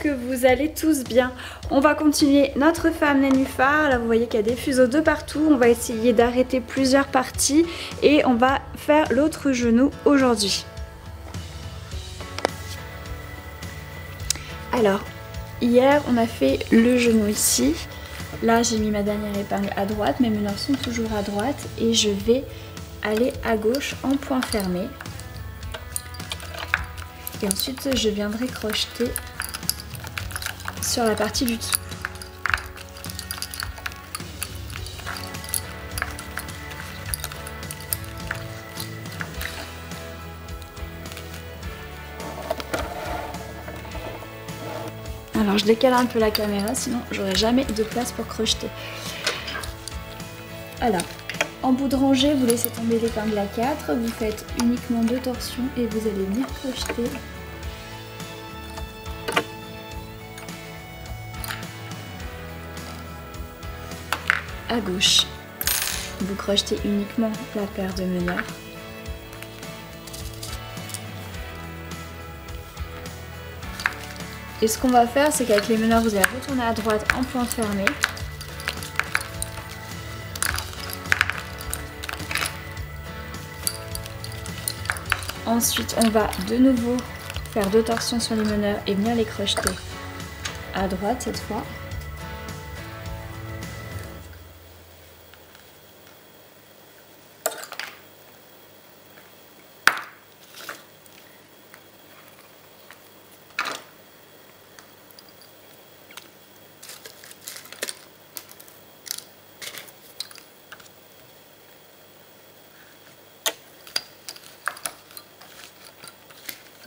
que vous allez tous bien. On va continuer notre femme nénuphar. Là vous voyez qu'il y a des fuseaux de partout. On va essayer d'arrêter plusieurs parties et on va faire l'autre genou aujourd'hui. Alors hier on a fait le genou ici. Là j'ai mis ma dernière épingle à droite, mes meneurs sont toujours à droite et je vais aller à gauche en point fermé. Et ensuite je viendrai crocheter sur la partie du dessous. Alors je décale un peu la caméra, sinon j'aurai jamais de place pour crocheter. Alors, en bout de rangée, vous laissez tomber l'épingle à 4, vous faites uniquement 2 torsions et vous allez venir crocheter à gauche. Vous crochetez uniquement la paire de meneurs. Et ce qu'on va faire, c'est qu'avec les meneurs, vous allez retourner à droite en point fermé. Ensuite, on va de nouveau faire 2 torsions sur les meneurs et venir les crocheter à droite cette fois.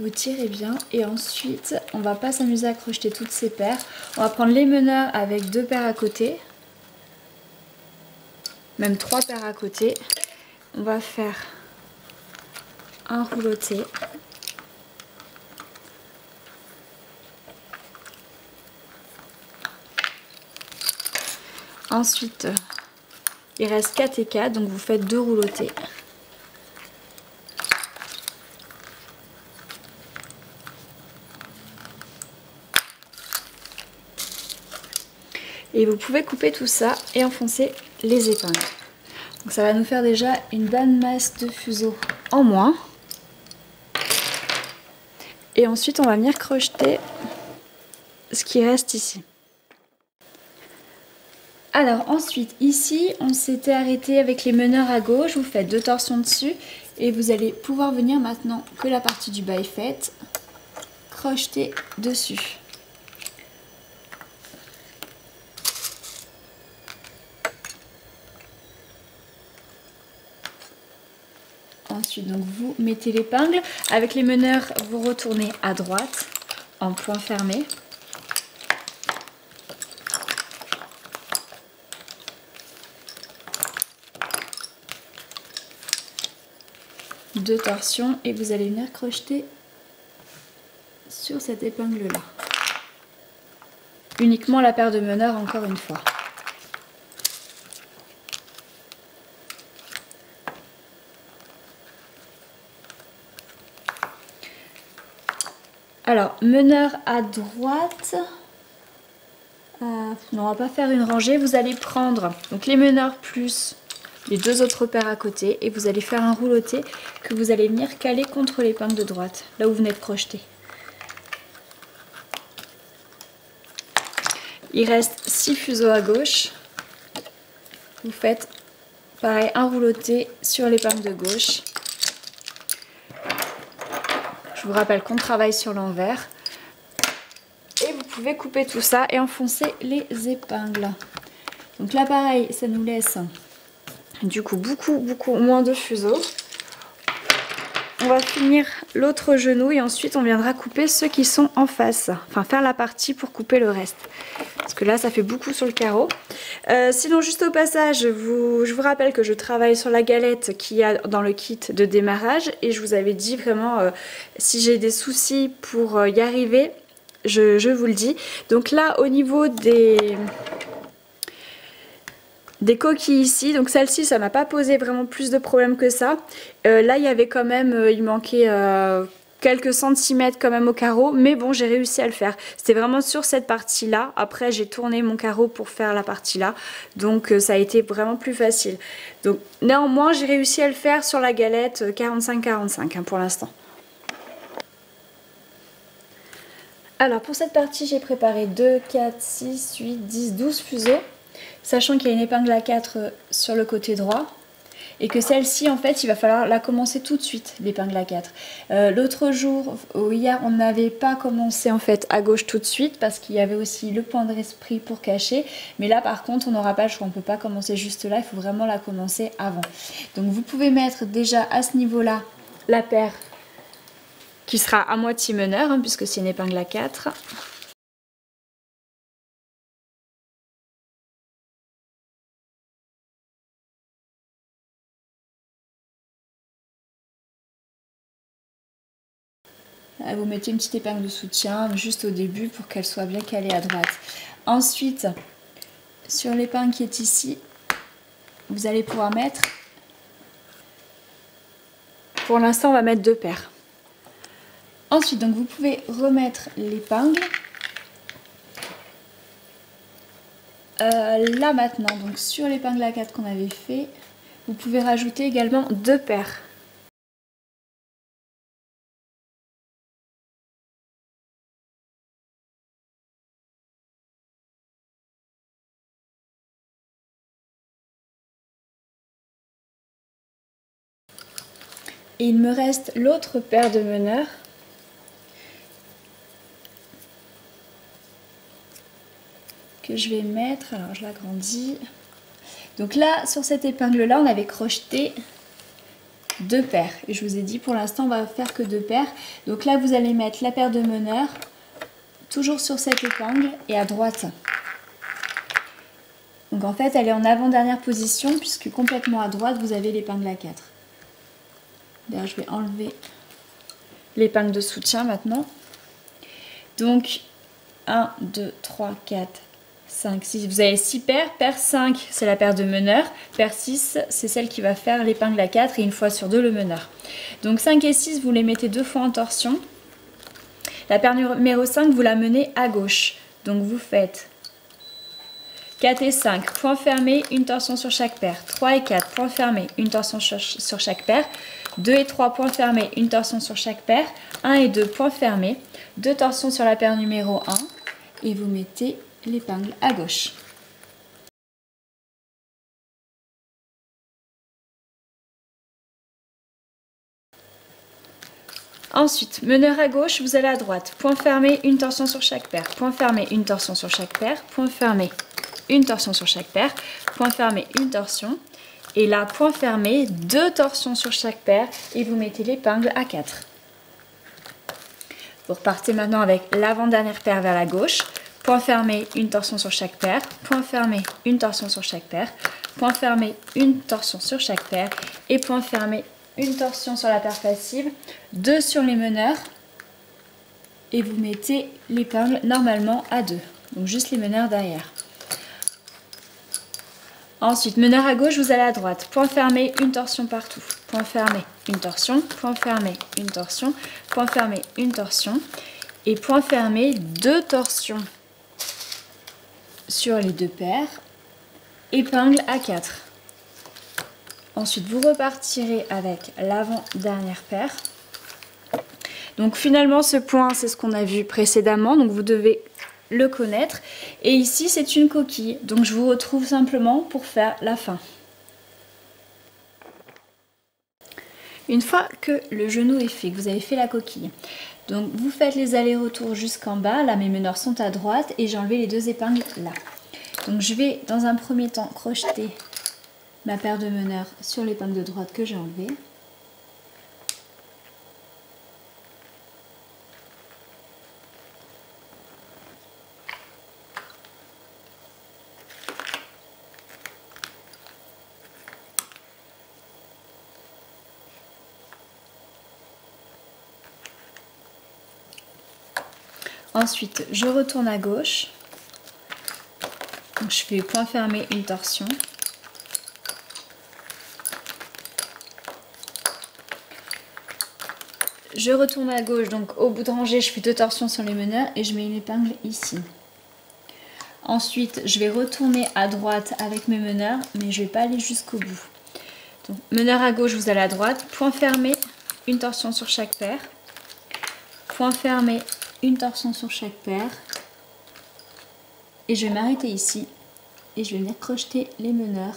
Vous tirez bien et ensuite on va pas s'amuser à crocheter toutes ces paires. On va prendre les meneurs avec 2 paires à côté, même 3 paires à côté. On va faire un rouloté. Ensuite il reste 4 et 4, donc vous faites 2 roulotés. Et vous pouvez couper tout ça et enfoncer les épingles. Donc ça va nous faire déjà une bonne masse de fuseaux en moins. Et ensuite on va venir crocheter ce qui reste ici. Alors ensuite ici on s'était arrêté avec les meneurs à gauche. Vous faites 2 torsions dessus et vous allez pouvoir venir maintenant que la partie du bas est faite, crocheter dessus. Ensuite, donc vous mettez l'épingle. Avec les meneurs, vous retournez à droite en point fermé. Deux torsions et vous allez venir crocheter sur cette épingle-là. Uniquement la paire de meneurs encore une fois. Alors, meneur à droite, non, on va pas faire une rangée, vous allez prendre donc les meneurs plus les 2 autres paires à côté et vous allez faire un rouloté que vous allez venir caler contre l'épingle de droite, là où vous venez de crocheter. Il reste 6 fuseaux à gauche, vous faites pareil un rouloté sur l'épingle de gauche. Je vous rappelle qu'on travaille sur l'envers. Et vous pouvez couper tout ça et enfoncer les épingles. Donc là pareil, ça nous laisse du coup beaucoup moins de fuseaux. On va finir l'autre genou et ensuite on viendra couper ceux qui sont en face. Enfin faire la partie pour couper le reste. Parce que là ça fait beaucoup sur le carreau. Sinon juste au passage, je vous rappelle que je travaille sur la galette qu'il y a dans le kit de démarrage. Et je vous avais dit vraiment si j'ai des soucis pour y arriver, je vous le dis. Donc là au niveau des coquilles ici, donc celle-ci ça m'a pas posé vraiment plus de problèmes que ça. Là il y avait quand même, il manquait quelques centimètres quand même au carreau, mais bon, j'ai réussi à le faire. C'était vraiment sur cette partie-là. Après, j'ai tourné mon carreau pour faire la partie là, donc ça a été vraiment plus facile. Donc néanmoins, j'ai réussi à le faire sur la galette 45-45 hein, pour l'instant. Alors pour cette partie, j'ai préparé 2, 4, 6, 8, 10, 12 fuseaux, sachant qu'il y a une épingle à 4 sur le côté droit. Et que celle-ci, en fait, il va falloir la commencer tout de suite, l'épingle à 4. L'autre jour, hier, on n'avait pas commencé en fait à gauche tout de suite parce qu'il y avait aussi le point de resprit pour cacher. Mais là, par contre, on n'aura pas le choix, on ne peut pas commencer juste là, il faut vraiment la commencer avant. Donc vous pouvez mettre déjà à ce niveau-là la paire qui sera à moitié meneur, hein, puisque c'est une épingle à 4. Vous mettez une petite épingle de soutien juste au début pour qu'elle soit bien calée à droite. Ensuite, sur l'épingle qui est ici, vous allez pouvoir mettre, pour l'instant on va mettre 2 paires. Ensuite, donc vous pouvez remettre l'épingle. Là maintenant, donc sur l'épingle à 4 qu'on avait fait, vous pouvez rajouter également 2 paires. Et il me reste l'autre paire de meneurs. Que je vais mettre, alors je l'agrandis. Donc là, sur cette épingle-là, on avait crocheté 2 paires. Et je vous ai dit, pour l'instant, on va faire que 2 paires. Donc là, vous allez mettre la paire de meneurs, toujours sur cette épingle et à droite. Donc en fait, elle est en avant-dernière position, puisque complètement à droite, vous avez l'épingle à 4. D'ailleurs, je vais enlever l'épingle de soutien maintenant. Donc, 1, 2, 3, 4, 5, 6. Vous avez 6 paires. Paire 5, c'est la paire de meneur. Paire 6, c'est celle qui va faire l'épingle à 4 et une fois sur 2 le meneur. Donc 5 et 6, vous les mettez 2 fois en torsion. La paire numéro 5, vous la menez à gauche. Donc vous faites 4 et 5, point fermé, une torsion sur chaque paire. 3 et 4, point fermé, une torsion sur chaque paire. 2 et 3, point fermé, une torsion sur chaque paire. 1 et 2, point fermé, 2 torsions sur la paire numéro 1. Et vous mettez l'épingle à gauche. Ensuite, meneur à gauche, vous allez à droite. Point fermé, une torsion sur chaque paire. Point fermé, une torsion sur chaque paire. Point fermé, une torsion sur chaque paire. Point fermé, une torsion. Et là, point fermé, 2 torsions sur chaque paire. Et vous mettez l'épingle à 4. Vous repartez maintenant avec l'avant-dernière paire vers la gauche. Point fermé, une torsion sur chaque paire. Point fermé, une torsion sur chaque paire. Point fermé, une torsion sur chaque paire. Et point fermé, une torsion sur la paire passive, 2 sur les meneurs et vous mettez l'épingle normalement à 2, donc juste les meneurs derrière. Ensuite, meneur à gauche, vous allez à droite, point fermé, une torsion partout, point fermé, une torsion, point fermé, une torsion, point fermé, une torsion et point fermé, 2 torsions sur les 2 paires, épingle à 4. Ensuite, vous repartirez avec l'avant-dernière paire. Donc finalement, ce point, c'est ce qu'on a vu précédemment. Donc vous devez le connaître. Et ici, c'est une coquille. Donc je vous retrouve simplement pour faire la fin. Une fois que le genou est fait, que vous avez fait la coquille, donc vous faites les allers-retours jusqu'en bas. Là, mes meneurs sont à droite et j'ai enlevé les 2 épingles là. Donc je vais, dans un premier temps, crocheter ma paire de meneurs sur l'épingle de droite que j'ai enlevée. Ensuite, je retourne à gauche. Donc je fais point fermé, une torsion. je retourne à gauche, donc au bout de rangée, je fais 2 torsions sur les meneurs et je mets une épingle ici. Ensuite, je vais retourner à droite avec mes meneurs, mais je ne vais pas aller jusqu'au bout. Donc, meneur à gauche, vous allez à droite, point fermé, une torsion sur chaque paire. Point fermé, une torsion sur chaque paire. Et je vais m'arrêter ici et je vais venir crocheter les meneurs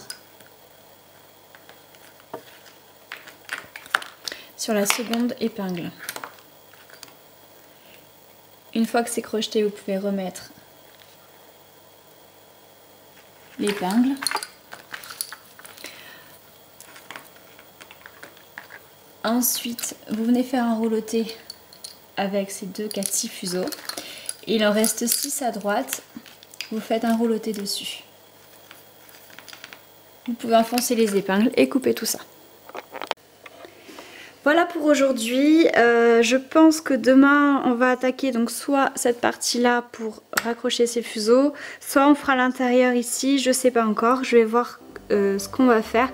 sur la seconde épingle. Une fois que c'est crocheté, vous pouvez remettre l'épingle. Ensuite, vous venez faire un rouloté avec ces 2 4-6 fuseaux. Il en reste 6 à droite. Vous faites un rouloté dessus. Vous pouvez enfoncer les épingles et couper tout ça. Voilà pour aujourd'hui. Je pense que demain on va attaquer donc soit cette partie là pour raccrocher ces fuseaux, soit on fera l'intérieur ici, je sais pas encore, je vais voir ce qu'on va faire.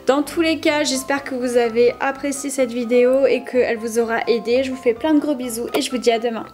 Dans tous les cas, j'espère que vous avez apprécié cette vidéo et qu'elle vous aura aidé. Je vous fais plein de gros bisous et je vous dis à demain.